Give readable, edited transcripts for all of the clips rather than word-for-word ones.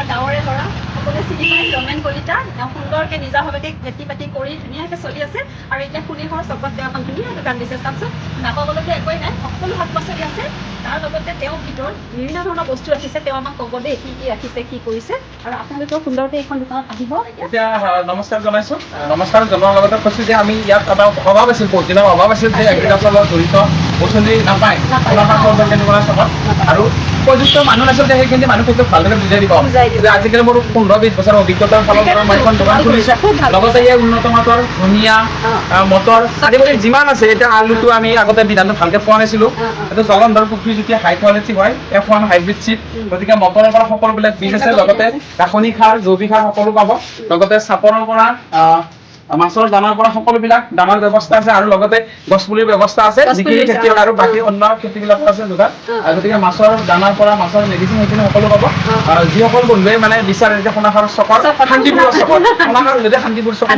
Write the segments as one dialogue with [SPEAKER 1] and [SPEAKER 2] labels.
[SPEAKER 1] আমাৰ গাঁৱৰে ল'ৰা সকলোৱে চিনি পায় ৰমেন কলিতা। তেওঁ সুন্দৰকৈ নিজাভাৱে খেতি বাতি কৰি ধুনীয়াকৈ চলি আছে আৰু এতিয়া কুনিহৰ চকত তেওঁ এখন ধুনীয়া দোকান দিছে। চাওকচোন নাপাবলগীয়া একোৱেই নাই, সকলো শাক পাচলি আছে। তাৰ লগতে তেওঁ ভিতৰত বিভিন্ন ধৰণৰ বস্তু ৰাখিছে। তেওঁ আমাক ক'ব দেই কি কি ৰাখিছে, কি কৰিছে। আৰু আপোনালোকেও সুন্দৰকৈ এইখন দোকানত আহিব।
[SPEAKER 2] এতিয়া নমস্কাৰ জনাইছোঁ। নমস্কাৰ জনোৱাৰ লগতে কৈছোঁ যে আমি ইয়াত এটা অভাৱ আছিল, বহুত দিনৰ অভাৱ আছিল যে এগ্ৰিকালচাৰৰ লগত জড়িত বস্তুখিনি নাপায় তেনেকুৱা চকত আৰু উপযুক্ত মানুহ নাছিল যে সেইখিনি মানুহ কিন্তু ভালদৰে বুজাই দিব। আজিকালি মোৰ 15-20 বছৰৰ অভিজ্ঞতাৰ ফালৰ পৰা মই এখন দোকান খুলিছোঁ। লগতে ইয়াৰ উন্নত মানৰ ধনিয়া, মটৰ আদি কৰি যিমান আছে। এতিয়া আলুটো আমি আগতে বিধানটো ভালকৈ পোৱা নাছিলোঁ। এইটো জলন্ধৰ পুখুৰী যেতিয়া হাই কোৱালিটি হয় F1 হাইব্ৰিড চিড, গতিকে মটৰৰ পৰা সকলোবিলাক বীজ আছে। লগতে ৰাসায়নিক সাৰ, জৈৱিক সাৰ সকলো পাব। লগতে চাপৰৰ পৰা মাছৰ দানাৰ পৰা সকলোবিলাক দানাৰ ব্যৱস্থা আছে আৰু লগতে গছ পুলিৰ ব্যৱস্থা আছে। যিখিনি খেতিয়ক আৰু বাকী অন্য খেতিবিলাকো আছে যোগাৰ। গতিকে মাছৰ দানাৰ পৰা মাছৰ মেডিচিন সেইখিনি সকলো পাব। যিসকল বন্ধুৱে মানে বিচাৰে যে সোণাখাৰ চকৰ শান্তিপুৰৰ চকত সোণাখাৰ যদি শান্তিপুৰ চকত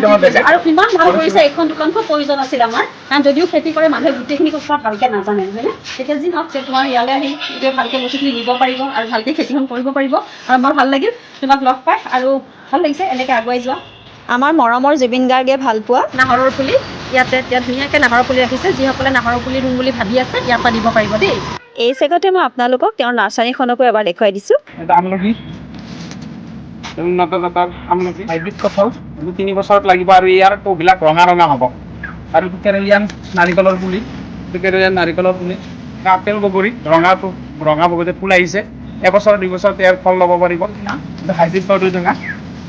[SPEAKER 1] আৰু ইমান ভাল কৰিছে এইখন দোকান খুব প্ৰয়োজন আছিল আমাৰ। কাৰণ যদিও খেতি কৰে মানুহে গোটেইখিনি কথা ভালকৈ নাজানে, হয়নে? তেতিয়া যি হওক যে তোমাৰ ইয়ালৈ আহি গোটেই ভালকৈ বস্তুখিনি নিব পাৰিব আৰু ভালকৈ খেতিখন কৰিব পাৰিব। আৰু আমাৰ ভাল লাগিল তোমাক লগ পাই আৰু ভাল লাগিছে এনেকৈ আগুৱাই যোৱা। আমাৰ মৰমৰ জুবিন গাৰ্গে ভাল পোৱা নাহৰৰ পুলি ইয়াতে এতিয়া ধুনীয়াকৈ নাহৰৰ পুলি ৰাখিছে। যিসকলে নাহৰৰ পুলি ৰুম বুলি ভাবি আছে ইয়াৰ পৰা দিব পাৰিব দেই। এই চেগতে মই আপোনালোকক তেওঁৰ নাৰ্চাৰীখনকো এবাৰ দেখুৱাই দিছোঁ।
[SPEAKER 2] আমলখি উন্নত জাতৰ আমলখি হাইব্ৰিড কঁঠাল 3 বছৰত লাগিব আৰু ইয়াৰ বিলাক ৰঙা ৰঙা হ'ব। আৰু কেৰেলীয়ান নাৰিকলৰ পুলি, নাৰিকলৰ পুলি, আপেল বগৰী ৰঙা বগৰী ফুল আহিছে। 1 বছৰ 2 বছৰত ইয়াৰ ফল ল'ব পাৰিব। হাইব্ৰিড পাউডাৰ টেঙা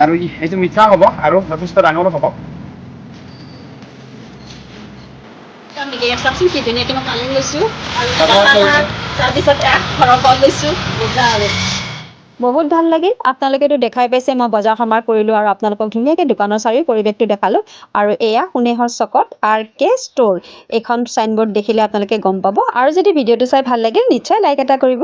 [SPEAKER 2] আৰু এইটো মিঠা হ'ব আৰু যথেষ্ট ডাঙৰো হ'ব।
[SPEAKER 1] চাওকচোন কি ধুনীয়াকৈ মই পানী লৈছোঁ আৰু তাৰপিছত ঘৰৰ ফল লৈছোঁ। বহুত ভাল লাগিল। আপোনালোকেতো দেখাই পাইছে মই বজাৰ সমাৰ কৰিলোঁ আৰু আপোনালোকক ধুনীয়াকৈ দোকানৰ চাৰিও পৰিৱেশটো দেখালোঁ। আৰু এয়া সোণেহৰ চকত RK ষ্ট'ৰ এইখন চাইনবোৰ্ড দেখিলে আপোনালোকে গম পাব। আৰু যদি ভিডিঅ'টো চাই ভাল লাগিল নিশ্চয় লাইক এটা কৰিব।